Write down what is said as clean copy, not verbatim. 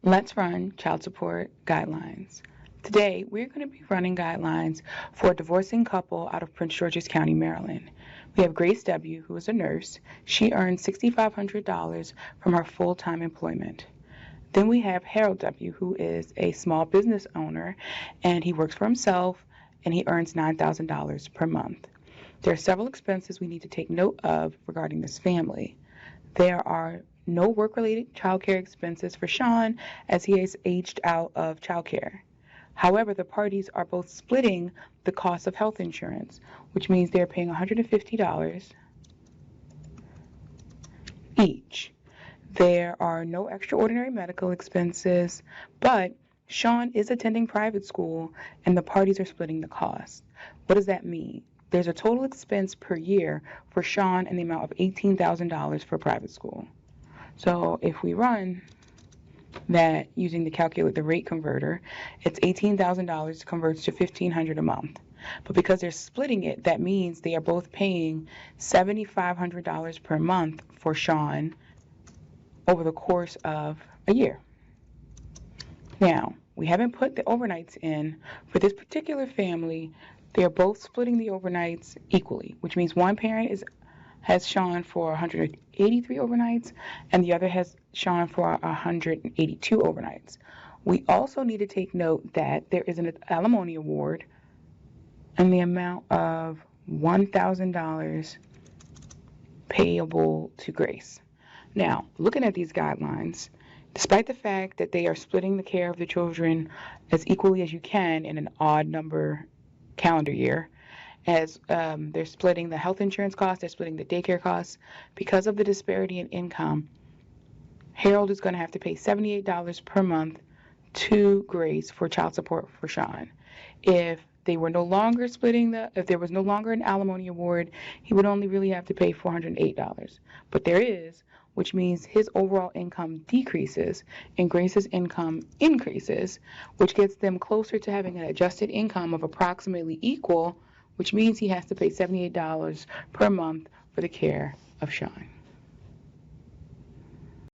Let's run child support guidelines. Today, we're going to be running guidelines for a divorcing couple out of Prince George's County, Maryland. We have Grace W., who is a nurse. She earns $6,500 from her full-time employment. Then we have Harold W., who is a small business owner, and he works for himself, and he earns $9,000 per month. There are several expenses we need to take note of regarding this family. There are no work-related child care expenses for Sean as he has aged out of child care. However, the parties are both splitting the cost of health insurance, which means they're paying $150 each. There are no extraordinary medical expenses, but Sean is attending private school and the parties are splitting the cost. What does that mean? There's a total expense per year for Sean in the amount of $18,000 for private school. So if we run that using the rate converter, it's $18,000 converts to $1,500 a month. But because they're splitting it, that means they are both paying $7,500 per month for Sean over the course of a year. Now, we haven't put the overnights in. For this particular family, they are both splitting the overnights equally, which means one parent has Sean for 183 overnights, and the other has Sean for 182 overnights. We also need to take note that there is an alimony award in the amount of $1,000 payable to Grace. Now, looking at these guidelines, despite the fact that they are splitting the care of the children as equally as you can in an odd number calendar year, as they're splitting the health insurance costs, they're splitting the daycare costs. Because of the disparity in income, Harold is going to have to pay $78 per month to Grace for child support for Sean. If they were no longer if there was no longer an alimony award, he would only really have to pay $408. But there is, which means his overall income decreases and Grace's income increases, which gets them closer to having an adjusted income of approximately equal, which means he has to pay $78 per month for the care of Sean.